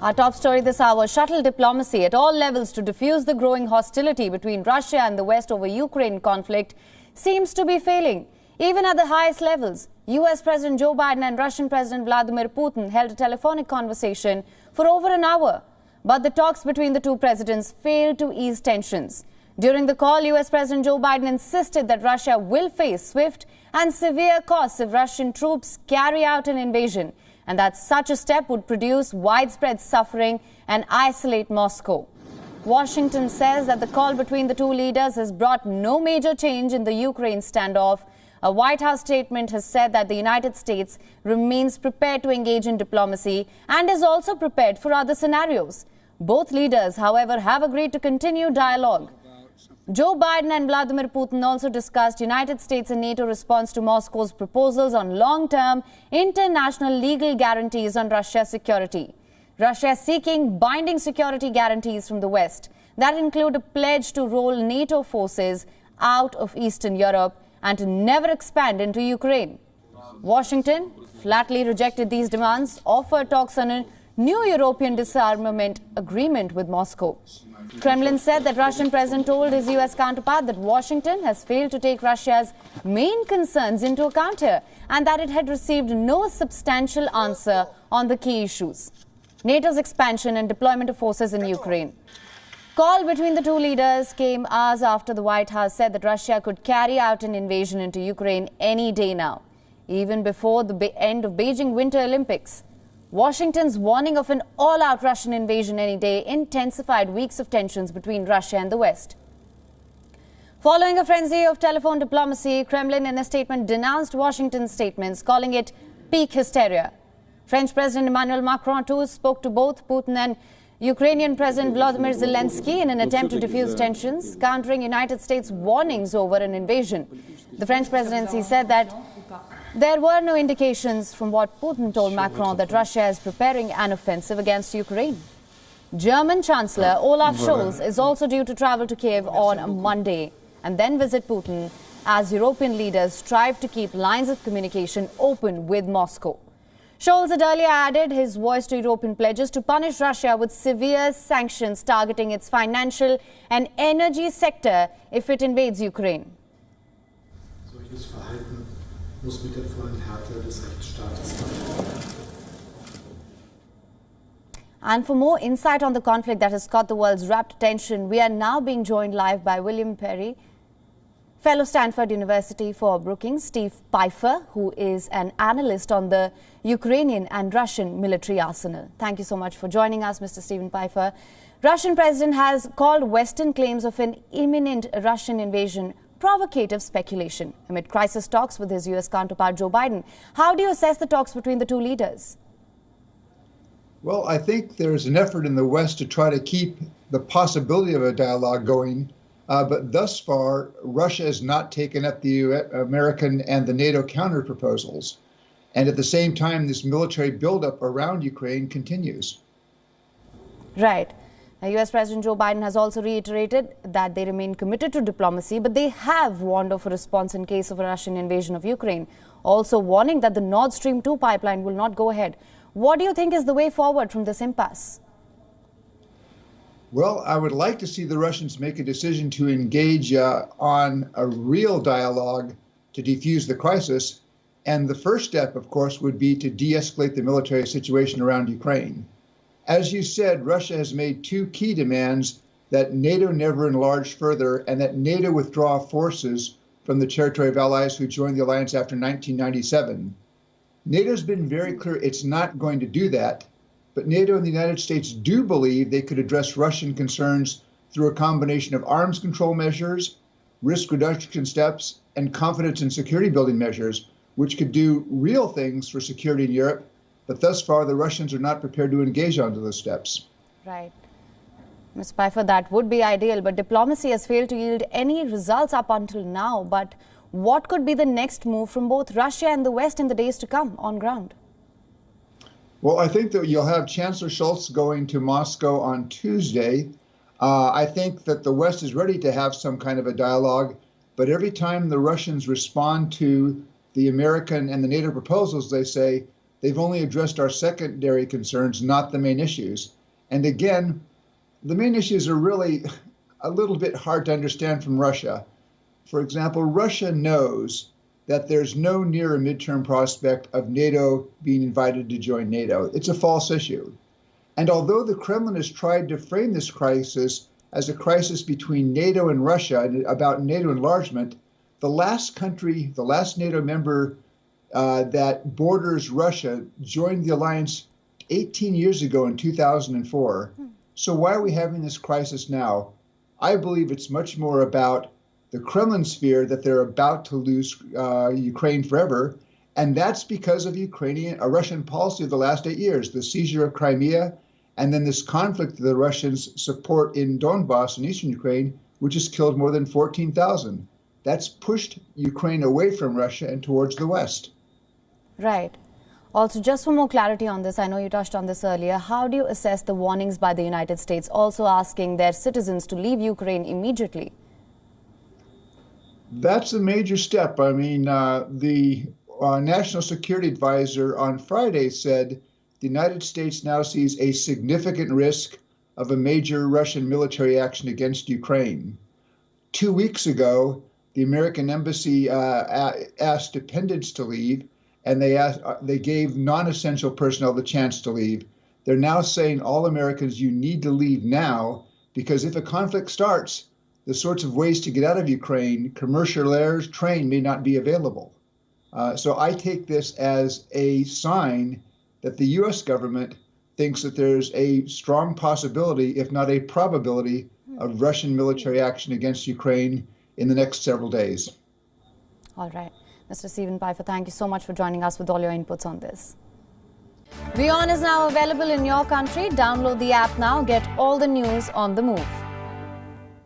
Our top story this hour, shuttle diplomacy at all levels to diffuse the growing hostility between Russia and the West over Ukraine conflict seems to be failing. Even at the highest levels, US President Joe Biden and Russian President Vladimir Putin held a telephonic conversation for over an hour. But the talks between the two presidents failed to ease tensions. During the call, US President Joe Biden insisted that Russia will face swift and severe costs if Russian troops carry out an invasion, and that such a step would produce widespread suffering and isolate Moscow. Washington says that the call between the two leaders has brought no major change in the Ukraine standoff. A White House statement has said that the United States remains prepared to engage in diplomacy and is also prepared for other scenarios. Both leaders, however, have agreed to continue dialogue. Joe Biden and Vladimir Putin also discussed United States and NATO response to Moscow's proposals on long-term international legal guarantees on Russia's security. Russia is seeking binding security guarantees from the West that include a pledge to roll NATO forces out of Eastern Europe and to never expand into Ukraine. Washington flatly rejected these demands, offered talks on a new European disarmament agreement with Moscow. Kremlin said that Russian president told his US counterpart that Washington has failed to take Russia's main concerns into account here and that it had received no substantial answer on the key issues: NATO's expansion and deployment of forces in Ukraine. Call between the two leaders came hours after the White House said that Russia could carry out an invasion into Ukraine any day now, even before the end of Beijing Winter Olympics. Washington's warning of an all-out Russian invasion any day intensified weeks of tensions between Russia and the West. Following a frenzy of telephone diplomacy, Kremlin in a statement denounced Washington's statements, calling it peak hysteria. French President Emmanuel Macron too spoke to both Putin and Ukrainian President Volodymyr Zelensky in an attempt to diffuse tensions, countering United States warnings over an invasion. The French presidency said that there were no indications from what Putin told Macron that Russia is preparing an offensive against Ukraine. German Chancellor Olaf Scholz is also due to travel to Kiev on Monday and then visit Putin as European leaders strive to keep lines of communication open with Moscow. Scholz had earlier added his voice to European pledges to punish Russia with severe sanctions targeting its financial and energy sector if it invades Ukraine. Solches Verhalten muss mit der vollen Härte des Rechtsstaates verfolgt. And for more insight on the conflict that has caught the world's rapt attention, we are now being joined live by William Perry, fellow Stanford University for Brookings, Steve Pifer, who is an analyst on the Ukrainian and Russian military arsenal. Thank you so much for joining us, Mr. Stephen Pifer. Russian president has called Western claims of an imminent Russian invasion provocative speculation amid crisis talks with his US counterpart Joe Biden. How do you assess the talks between the two leaders? Well, I think there's an effort in the West to try to keep the possibility of a dialogue going. But thus far, Russia has not taken up the American and the NATO counter proposals. And at the same time, this military buildup around Ukraine continues. Right. Now, US President Joe Biden has also reiterated that they remain committed to diplomacy, but they have warned of a response in case of a Russian invasion of Ukraine, also warning that the Nord Stream 2 pipeline will not go ahead. What do you think is the way forward from this impasse? Well, I would like to see the Russians make a decision to engage on a real dialogue to defuse the crisis. And the first step, of course, would be to de-escalate the military situation around Ukraine. As you said, Russia has made two key demands: that NATO never enlarge further and that NATO withdraw forces from the territory of allies who joined the alliance after 1997. NATO's been very clear it's not going to do that. But NATO and the United States do believe they could address Russian concerns through a combination of arms control measures, risk reduction steps, and confidence and security building measures, which could do real things for security in Europe. But thus far, the Russians are not prepared to engage onto those steps. Right. Ms. Pifer, that would be ideal, but diplomacy has failed to yield any results up until now. But what could be the next move from both Russia and the West in the days to come on ground? Well, I think that you'll have Chancellor Scholz going to Moscow on Tuesday. I think that the West is ready to have some kind of a dialogue, but every time the Russians respond to the American and the NATO proposals, they say, They've only addressed our secondary concerns, not the main issues. And again, the main issues are really a little bit hard to understand from Russia. For example, Russia knows that there's no near or midterm prospect of NATO being invited to join NATO. It's a false issue. And although the Kremlin has tried to frame this crisis as a crisis between NATO and Russia and about NATO enlargement, the last country, the last NATO member that borders Russia joined the alliance 18 years ago in 2004. So why are we having this crisis now? I believe it's much more about the Kremlin's fear that they're about to lose Ukraine forever. And that's because of Russian policy of the last 8 years, the seizure of Crimea, and then this conflict that the Russians support in Donbass in eastern Ukraine, which has killed more than 14,000. That's pushed Ukraine away from Russia and towards the West. Right. Also, just for more clarity on this, I know you touched on this earlier, how do you assess the warnings by the United States also asking their citizens to leave Ukraine immediately? That's a major step. I mean, the National Security Advisor on Friday said the United States now sees a significant risk of a major Russian military action against Ukraine. 2 weeks ago, the American embassy asked dependents to leave, and they gave non-essential personnel the chance to leave. They're now saying, all Americans, you need to leave now, because if a conflict starts, the sorts of ways to get out of Ukraine, commercial air, train, may not be available. So I take this as a sign that the U.S. government thinks that there's a strong possibility, if not a probability, of Russian military action against Ukraine in the next several days. All right. Mr. Stephen Pifer, thank you so much for joining us with all your inputs on this. WION is now available in your country. Download the app now. Get all the news on the move.